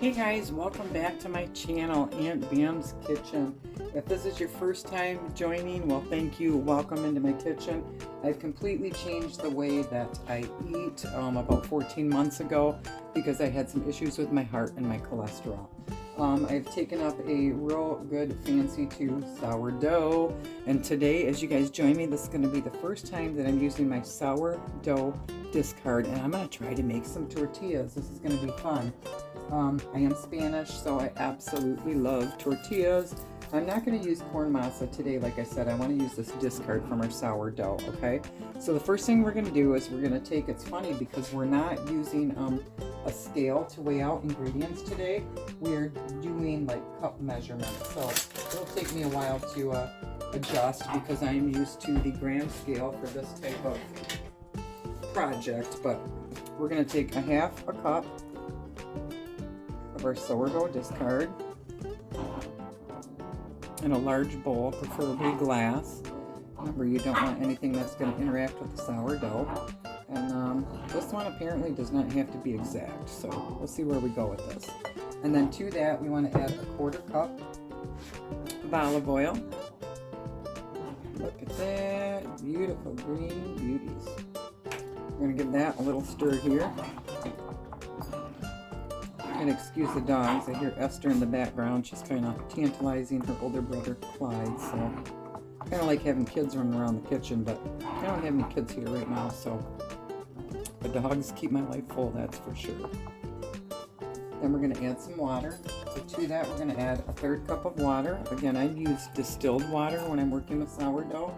Hey guys, welcome back to my channel, Aunt Bam's Kitchen. If this is your first time joining, well thank you, welcome into my kitchen. I've completely changed the way that I eat about 14 months ago because I had some issues with my heart and my cholesterol. I've taken up a real good fancy to sourdough, and today as you guys join me, this is going to be the first time that I'm using my sourdough discard, and I'm going to try to make some tortillas. This is going to be fun. I am Spanish, so I absolutely love tortillas. I'm not going to use corn masa today. Like I said, I want to use this discard from our sourdough, okay? So the first thing we're going to do is we're going to take, it's funny because we're not using a scale to weigh out ingredients today. We're doing like cup measurements. So it'll take me a while to adjust because I'm used to the gram scale for this type of project. But we're going to take a half a cup of our sourdough discard in a large bowl, preferably glass. Remember, you don't want anything that's going to interact with the sourdough. And this one apparently does not have to be exact, so we'll see where we go with this. And then to that, we want to add a quarter cup of olive oil. Look at that, beautiful green beauties. We're going to give that a little stir here. And excuse the dogs, I hear Esther in the background. She's kind of tantalizing her older brother Clyde, so I kind of like having kids running around the kitchen, but I don't have any kids here right now, so the dogs keep my life full, that's for sure. Then we're going to add some water. So to that, we're going to add a third cup of water. Again, I use distilled water when I'm working with sourdough.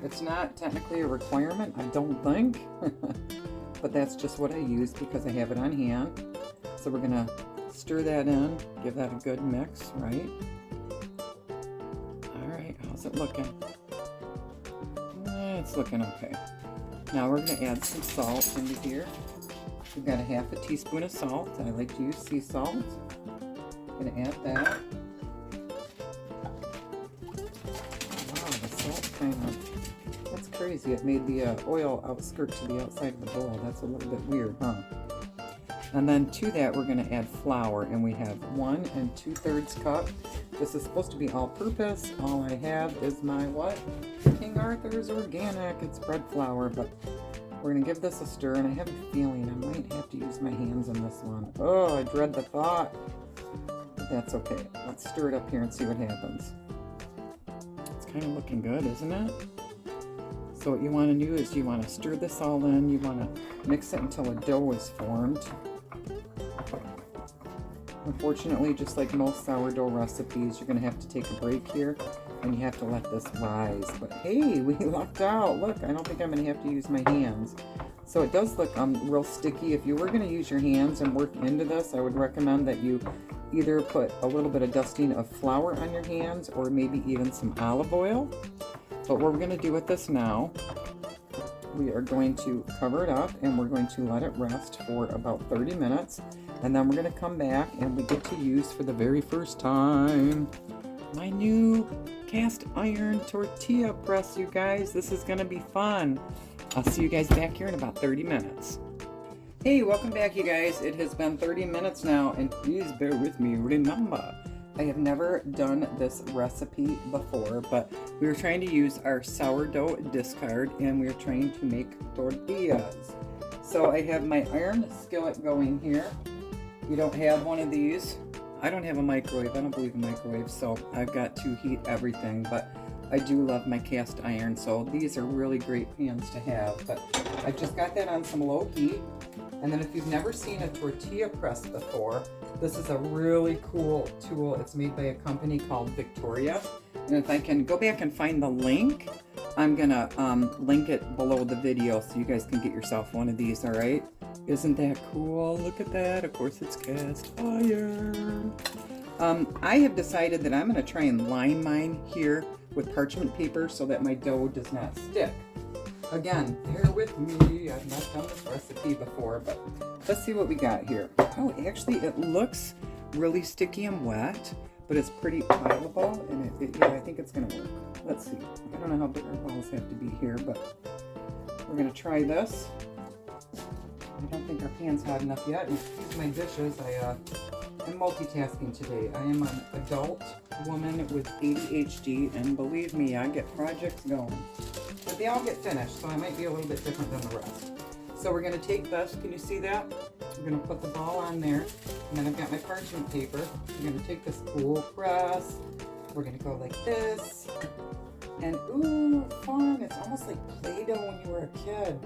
It's not technically a requirement, I don't think, but that's just what I use because I have it on hand. So we're going to stir that in, give that a good mix, right? All right, how's it looking? It's looking okay. Now we're going to add some salt into here. We've got a half a teaspoon of salt. I like to use sea salt. I'm going to add that. Wow, the salt kind of, that's crazy. It made the oil outskirt to the outside of the bowl. That's a little bit weird, huh? And then to that, we're going to add flour, and we have 1 2/3 cup. This is supposed to be all-purpose. All I have is my what? King Arthur's Organic. It's bread flour, but we're going to give this a stir, and I have a feeling I might have to use my hands on this one. Oh, I dread the thought, but that's okay. Let's stir it up here and see what happens. It's kind of looking good, isn't it? So what you want to do is you want to stir this all in. You want to mix it until a dough is formed. Unfortunately, just like most sourdough recipes, you're going to have to take a break here and you have to let this rise. But hey, we lucked out. Look, I don't think I'm going to have to use my hands. So it does look real sticky. If you were going to use your hands and work into this, I would recommend that you either put a little bit of dusting of flour on your hands or maybe even some olive oil. But what we're going to do with this now, we are going to cover it up and we're going to let it rest for about 30 minutes. And then we're going to come back and we get to use for the very first time my new cast iron tortilla press, you guys. This is going to be fun. I'll see you guys back here in about 30 minutes. Hey, welcome back, you guys. It has been 30 minutes now, and please bear with me. Remember, I have never done this recipe before, but we were trying to use our sourdough discard and we are trying to make tortillas. So I have my iron skillet going here. You don't have one of these. I don't have a microwave. I don't believe in microwaves, so I've got to heat everything, but I do love my cast iron, so these are really great pans to have. But I just got that on some low heat. And then if you've never seen a tortilla press before, this is a really cool tool. It's made by a company called Victoria. And if I can go back and find the link, I'm gonna link it below the video so you guys can get yourself one of these, all right? Isn't that cool? Look at that. Of course it's cast iron. I have decided that I'm gonna try and line mine here with parchment paper so that my dough does not stick. Again, bear with me. I've not done this recipe before, but let's see what we got here. Oh, actually, it looks really sticky and wet, but it's pretty pliable, and yeah, I think it's going to work. Let's see. I don't know how big our balls have to be here, but we're going to try this. I don't think our pan's hot enough yet. And excuse my dishes. I I'm multitasking today. I am an adult woman with ADHD, and believe me, I get projects going. But they all get finished, so I might be a little bit different than the rest. So we're going to take this, can you see that? We're going to put the ball on there, and then I've got my parchment paper. We're going to take this cool press. We're going to go like this. And ooh, fun. It's almost like Play-Doh when you were a kid.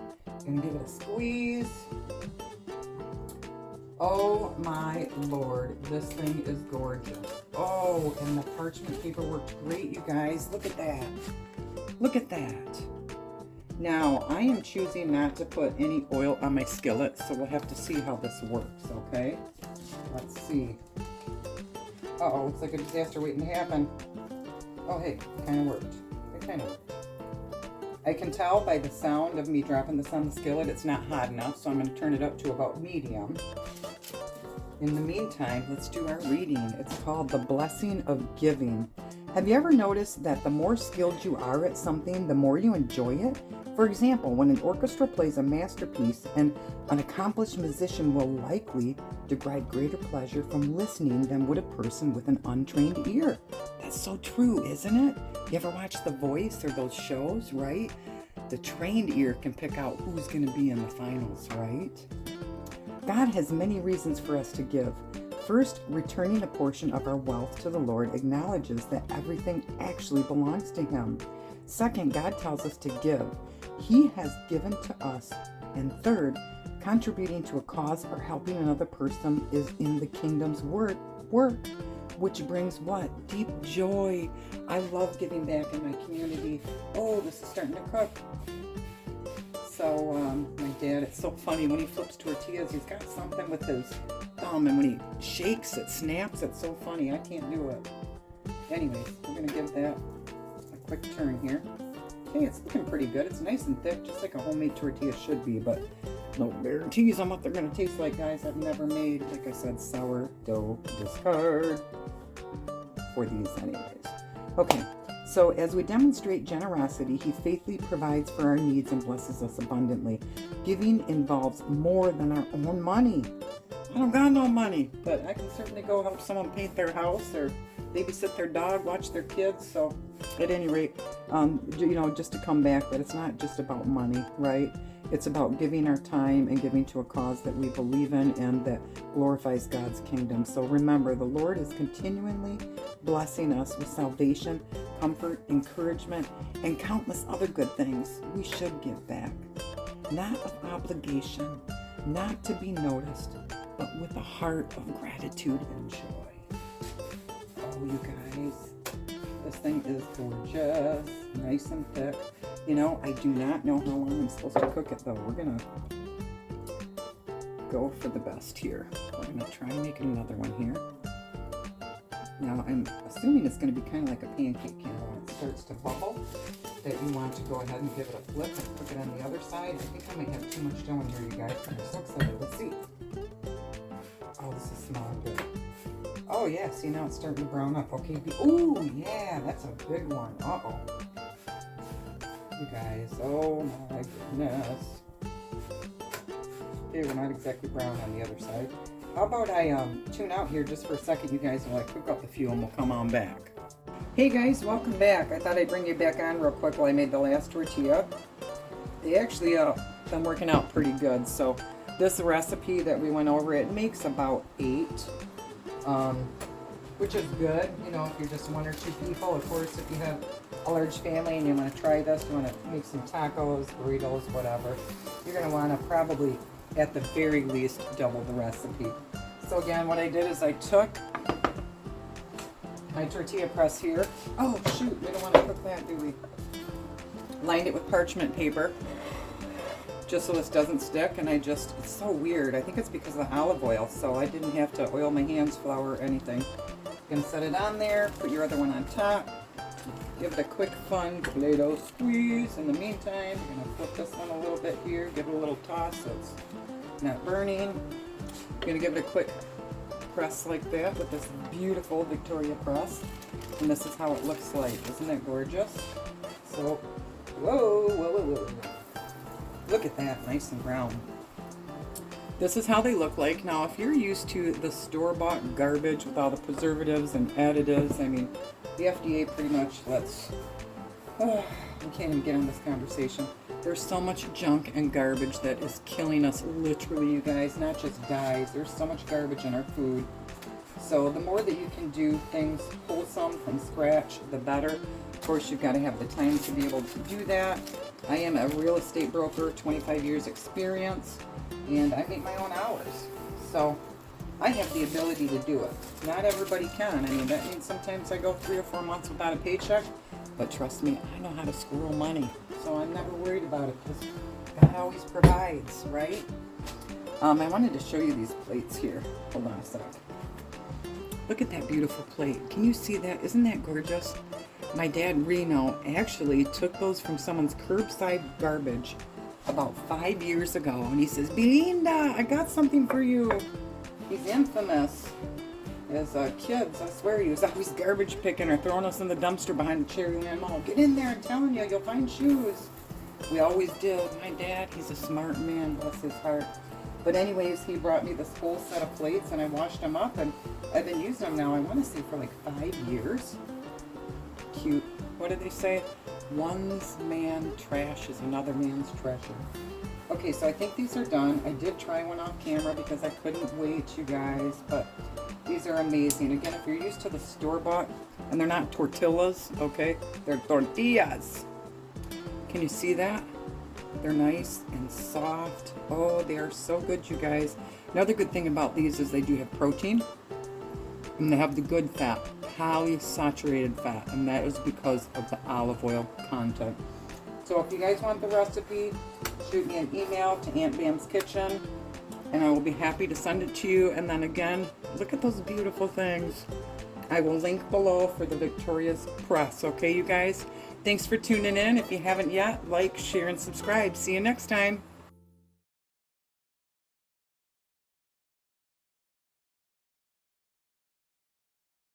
Going to give it a squeeze. Oh my Lord, this thing is gorgeous. Oh, and the parchment paper worked great, you guys. Look at that. Look at that. Now, I am choosing not to put any oil on my skillet, so we'll have to see how this works, okay? Let's see. Uh-oh, looks like a disaster waiting to happen. Oh, hey, it kind of worked. It kind of worked. I can tell by the sound of me dropping this on the skillet, it's not hot enough, so I'm going to turn it up to about medium. In the meantime, let's do our reading. It's called The Blessing of Giving. Have you ever noticed that the more skilled you are at something, the more you enjoy it? For example, when an orchestra plays a masterpiece, an accomplished musician will likely derive greater pleasure from listening than would a person with an untrained ear. That's so true, isn't it? You ever watch The Voice or those shows, right? The trained ear can pick out who's going to be in the finals, right? God has many reasons for us to give. First, returning a portion of our wealth to the Lord acknowledges that everything actually belongs to Him. Second, God tells us to give. He has given to us. And third, contributing to a cause or helping another person is in the kingdom's work, which brings what? Deep joy. I love giving back in my community. Oh, this is starting to cook. So my dad, it's so funny, when he flips tortillas, he's got something with his thumb, and when he shakes, it snaps. It's so funny. I can't do it. Anyways, we're going to give that a quick turn here. Okay, it's looking pretty good. It's nice and thick, just like a homemade tortilla should be, but no guarantees on what they're going to taste like, guys. I've never made, like I said, sourdough discard for these anyways. Okay. So as we demonstrate generosity, He faithfully provides for our needs and blesses us abundantly. Giving involves more than our own money. I don't got no money, but I can certainly go help someone paint their house or babysit their dog, watch their kids. So at any rate, just to come back, that it's not just about money, right? It's about giving our time and giving to a cause that we believe in and that glorifies God's kingdom. So remember, the Lord is continually blessing us with salvation, comfort, encouragement, and countless other good things. We should give back, not of obligation, not to be noticed, but with a heart of gratitude and joy. Oh, you guys, this thing is gorgeous, nice and thick. You know, I do not know how long I'm supposed to cook it, though. We're going to go for the best here. We're going to try making another one here. Now, I'm assuming it's going to be kind of like a pancake, you know, when it starts to bubble, that you want to go ahead and give it a flip and cook it on the other side. I think I might have too much dough in here, you guys. I'm so excited. Let's see. Oh, this is smelling good. Oh, yeah. See, now it's starting to brown up. Okay. Ooh, yeah. That's a big one. Uh-oh. You guys, oh my goodness. Okay, we're not exactly brown on the other side. How about I tune out here just for a second, you guys, while I cook up the fuel, and we'll come on back. Hey guys, welcome back. I thought I'd bring you back on real quick while I made the last tortilla. They actually been working out pretty good. So this recipe that we went over, it makes about 8, which is good, you know, if you're just 1 or 2 people. Of course, if you have a large family and you want to try this, you want to make some tacos, burritos, whatever, you're going to want to probably, at the very least, double the recipe. So again, what I did is I took my tortilla press here. Oh shoot, we don't want to cook that, do we? Lined it with parchment paper, just so this doesn't stick, and it's so weird. I think it's because of the olive oil, so I didn't have to oil my hands, flour, or anything. You're gonna set it on there, put your other one on top, give it a quick, fun Play-Doh squeeze. In the meantime, you're gonna flip this one a little bit here, give it a little toss so it's not burning. You're gonna give it a quick press like that with this beautiful Victoria press, and this is how it looks like. Isn't that gorgeous? So, whoa. Look at that, nice and brown. This is how they look like. Now, if you're used to the store-bought garbage with all the preservatives and additives, I mean, the FDA pretty much lets... Oh, we can't even get on this conversation. There's so much junk and garbage that is killing us, literally, you guys. Not just dyes. There's so much garbage in our food. So the more that you can do things wholesome from scratch, the better. Of course, you've got to have the time to be able to do that. I am a real estate broker, 25 years experience, and I make my own hours. So I have the ability to do it. Not everybody can. I mean, that means sometimes I go 3 or 4 months without a paycheck, but trust me, I know how to squirrel money. So I'm never worried about it because God always provides, right? I wanted to show you these plates here. Hold on a sec. Look at that beautiful plate. Can you see that? Isn't that gorgeous? My dad, Reno, actually took those from someone's curbside garbage about 5 years ago. And he says, Belinda, I got something for you. He's infamous as kids. I swear he was always garbage picking or throwing us in the dumpster behind the Cherryland Mall. Get in there, I'm telling you, you'll find shoes. We always did. My dad, he's a smart man, bless his heart. But anyways, he brought me this whole set of plates and I washed them up and I've been using them now, I want to say for like 5 years. Cute. What did they say? One man's trash is another man's treasure. Okay, so I think these are done. I did try one off camera because I couldn't wait, you guys, but these are amazing. Again, if you're used to the store-bought, and they're not tortillas, okay? They're tortillas. Can you see that? They're nice and soft. Oh, they are so good, you guys. Another good thing about these is they do have protein, and they have the good fat, polysaturated fat, and that is because of the olive oil content. So if you guys want the recipe, shoot me an email to Aunt Bam's Kitchen, and I will be happy to send it to you. And then again, look at those beautiful things. I will link below for the Victoria's Press, okay, you guys? Thanks for tuning in. If you haven't yet, like, share, and subscribe. See you next time.